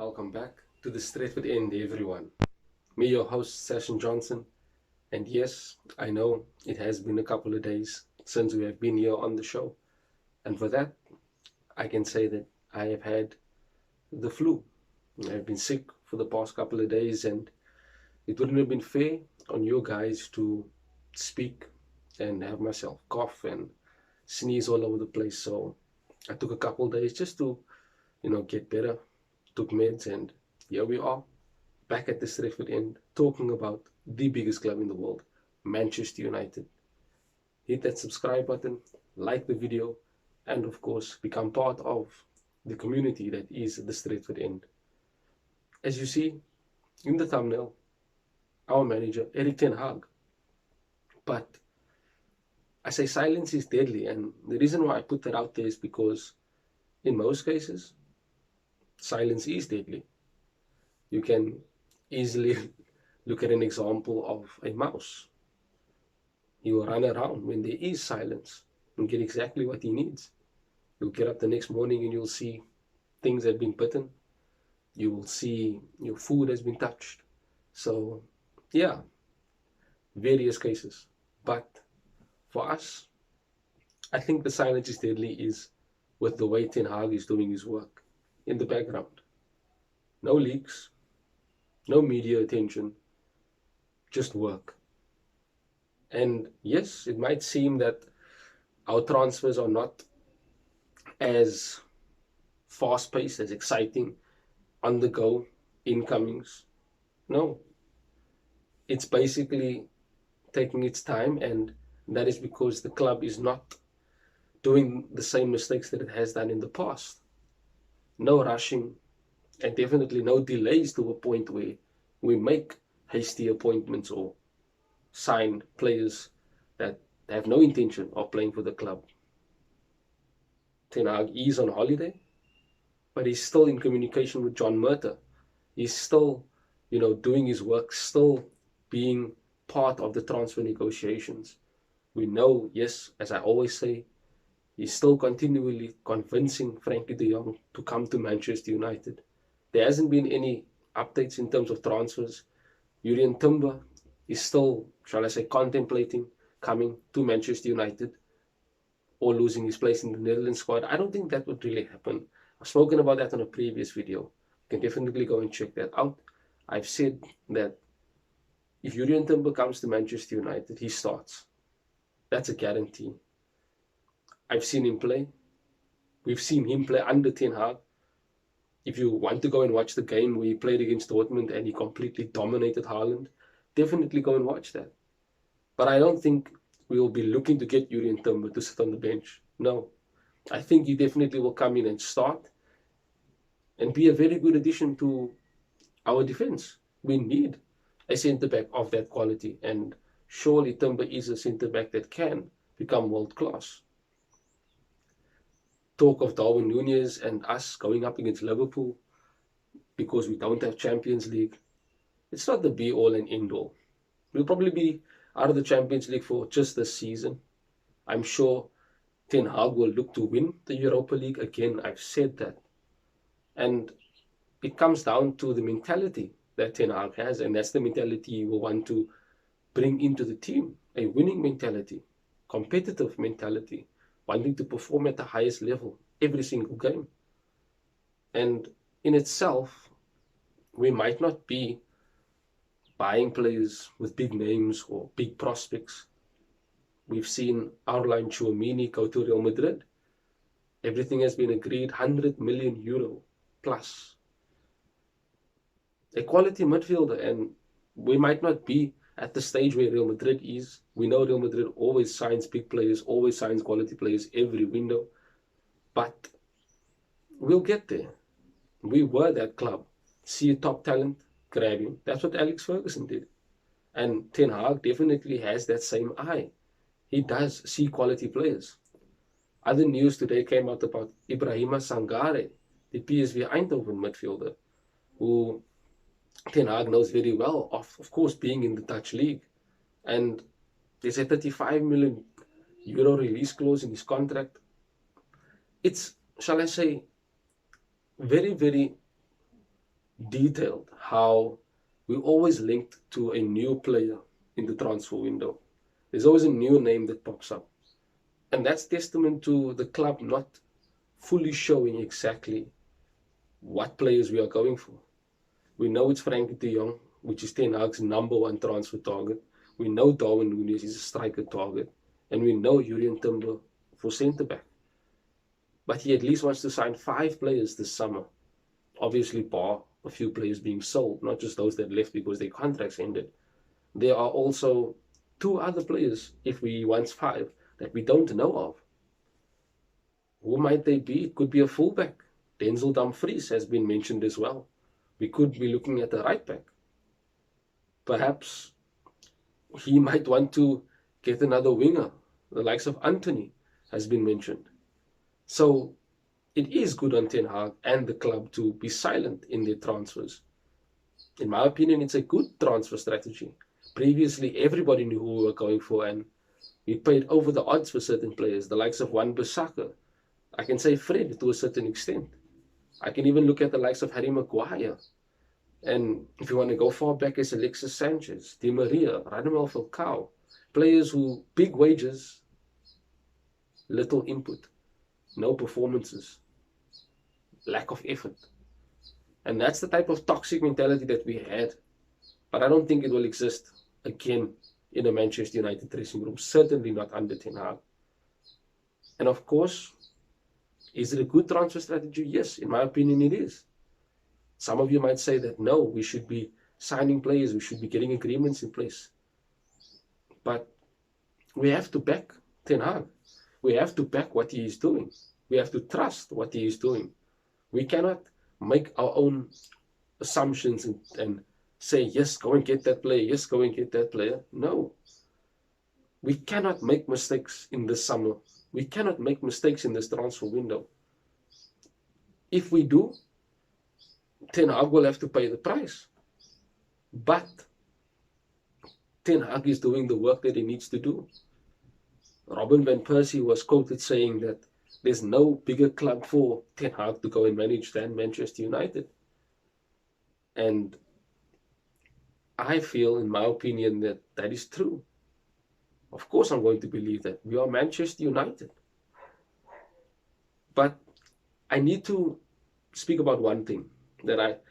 Welcome back to the Stretford End, everyone. Me, your host, Session Johnson. And yes, I know it has been a couple of days since we have been here on the show. And for that, I can say that I have had the flu. I've been sick for the past couple of days, and it wouldn't have been fair on you guys to speak and have myself cough and sneeze all over the place. So I took a couple of days just to, get better. Took meds, and here we are back at the Stretford End talking about the biggest club in the world, Manchester United. Hit that subscribe button, like the video, and of course, become part of the community that is the Stretford End. As you see in the thumbnail, our manager, Erik ten Hag. But I say silence is deadly, and the reason why I put that out there is because in most cases, silence is deadly. You can easily look at an example of a mouse. He will run around when there is silence and get exactly what he needs. You'll get up the next morning and you'll see things have been bitten. You will see your food has been touched. So, yeah, various cases. But for us, I think the silence is deadly is with the way Ten Hag is doing his work in the background. No leaks, no media attention, just work. And yes, it might seem that our transfers are not as fast paced, as exciting, on the go, incomings. No, it's basically taking its time, and that is because the club is not doing the same mistakes that it has done in the past. No rushing, and definitely no delays to a point where we make hasty appointments or sign players that have no intention of playing for the club. Ten Hag is on holiday, but he's still in communication with John Murta. He's still, doing his work, still being part of the transfer negotiations. We know, yes, as I always say, he's still continually convincing Frankie de Jong to come to Manchester United. There hasn't been any updates in terms of transfers. Jurrien Timber is still, shall I say, contemplating coming to Manchester United or losing his place in the Netherlands squad. I don't think that would really happen. I've spoken about that on a previous video. You can definitely go and check that out. I've said that if Jurrien Timber comes to Manchester United, he starts. That's a guarantee. I've seen him play. We've seen him play under Ten Hag. If you want to go and watch the game where he played against Dortmund and he completely dominated Haaland, definitely go and watch that. But I don't think we will be looking to get Jurrien Timber to sit on the bench. No. I think he definitely will come in and start and be a very good addition to our defense. We need a centre-back of that quality, and surely Timber is a centre-back that can become world-class. Talk of Darwin Nunez and us going up against Liverpool because we don't have Champions League. It's not the be-all and end-all. We'll probably be out of the Champions League for just this season. I'm sure Ten Hag will look to win the Europa League again. I've said that. And it comes down to the mentality that Ten Hag has, and that's the mentality he will want to bring into the team. A winning mentality, competitive mentality, wanting to perform at the highest level every single game. And in itself, we might not be buying players with big names or big prospects. We've seen Aurelien Tchouameni go to Real Madrid. Everything has been agreed, 100 million euro plus. A quality midfielder, and we might not be at the stage where Real Madrid is. We know Real Madrid always signs big players, always signs quality players every window. But we'll get there. We were that club. See a top talent, grab him. That's what Alex Ferguson did. And Ten Hag definitely has that same eye. He does see quality players. Other news today came out about Ibrahima Sangare, the PSV Eindhoven midfielder, who Ten Hag knows very well, of course, being in the Dutch league. And there's a 35 million euro release clause in his contract. It's, shall I say, very, very detailed how we always linked to a new player in the transfer window. There's always a new name that pops up. And that's testament to the club not fully showing exactly what players we are going for. We know it's Frankie de Jong, which is Ten Hag's number one transfer target. We know Darwin Núñez is a striker target. And we know Julian Timber for centre back. But he at least wants to sign 5 players this summer. Obviously, bar a few players being sold, not just those that left because their contracts ended. There are also 2 other players, if we want 5, that we don't know of. Who might they be? It could be a fullback. Denzel Dumfries has been mentioned as well. We could be looking at a right back. Perhaps he might want to get another winger. The likes of Anthony has been mentioned. So it is good on Ten Hag and the club to be silent in their transfers. In my opinion, it's a good transfer strategy. Previously, everybody knew who we were going for, and we paid over the odds for certain players, the likes of Wan-Bissaka. I can say Fred to a certain extent. I can even look at the likes of Harry Maguire. And if you want to go far back as Alexis Sanchez, Di Maria, Radamel Falcao, players who, big wages, little input, no performances, lack of effort. And that's the type of toxic mentality that we had. But I don't think it will exist again in a Manchester United dressing room. Certainly not under Ten Hag. And of course, is it a good transfer strategy? Yes, in my opinion it is. Some of you might say that no, we should be signing players, we should be getting agreements in place. But we have to back Ten Hag. We have to back what he is doing. We have to trust what he is doing. We cannot make our own assumptions and say, yes, go and get that player, yes, go and get that player. No. We cannot make mistakes in this summer. We cannot make mistakes in this transfer window. If we do, Ten Hag will have to pay the price. But Ten Hag is doing the work that he needs to do. Robin van Persie was quoted saying that there's no bigger club for Ten Hag to go and manage than Manchester United. And I feel, in my opinion, that that is true. Of course I'm going to believe that. We are Manchester United. But I need to speak about one thing that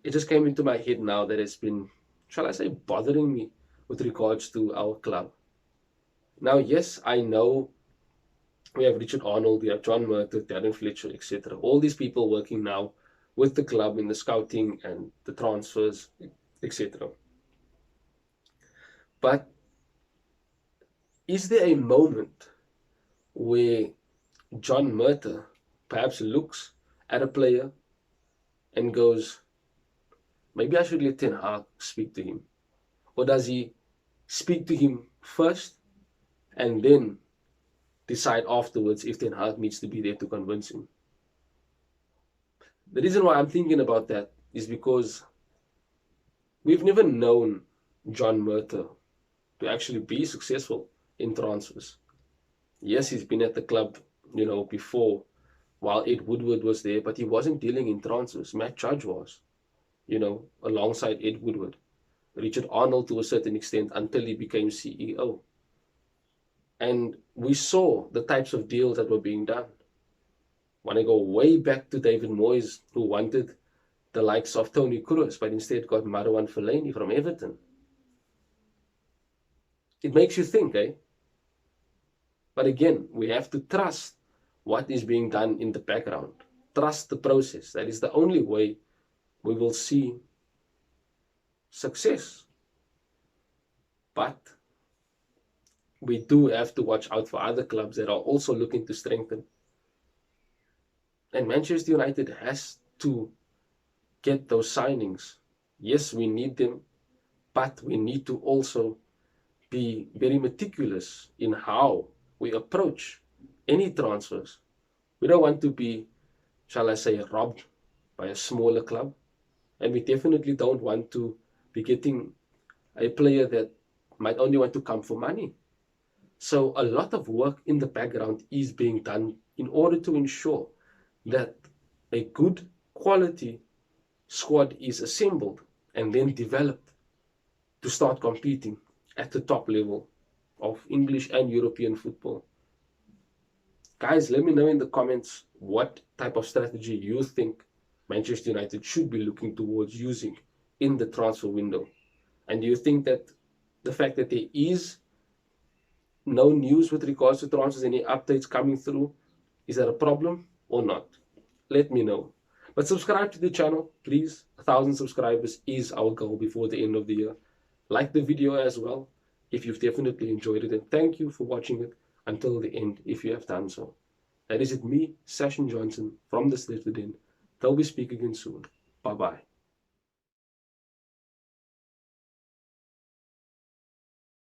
it just came into my head now that has been, shall I say, bothering me with regards to our club. Now, yes, I know we have Richard Arnold, we have John Murtough, Darren Fletcher, etc. All these people working now with the club in the scouting and the transfers, etc. But is there a moment where John Murtough perhaps looks at a player and goes, maybe I should let Ten Hag speak to him? Or does he speak to him first and then decide afterwards if Ten Hag needs to be there to convince him? The reason why I'm thinking about that is because we've never known John Murtough to actually be successful in transfers. Yes, he's been at the club, before while Ed Woodward was there, but he wasn't dealing in transfers. Matt Judge was, alongside Ed Woodward. Richard Arnold to a certain extent until he became CEO. And we saw the types of deals that were being done. Want to go way back to David Moyes, who wanted the likes of Tony Kroos, but instead got Marouane Fellaini from Everton. It makes you think, eh? But again, we have to trust what is being done in the background. Trust the process. That is the only way we will see success. But we do have to watch out for other clubs that are also looking to strengthen. And Manchester United has to get those signings. Yes, we need them, but we need to also be very meticulous in how we approach any transfers. We don't want to be, shall I say, robbed by a smaller club. And we definitely don't want to be getting a player that might only want to come for money. So a lot of work in the background is being done in order to ensure that a good quality squad is assembled and then developed to start competing at the top level of English and European football. Guys, let me know in the comments what type of strategy you think Manchester United should be looking towards using in the transfer window. And do you think that the fact that there is no news with regards to transfers, any updates coming through, is that a problem or not? Let me know. But subscribe to the channel, please. 1,000 subscribers is our goal before the end of the year. Like the video as well if you've definitely enjoyed it, and thank you for watching it until the end if you have done so. That is it, me, Session Johnson from the Slifted In. Till we speak again soon. Bye bye.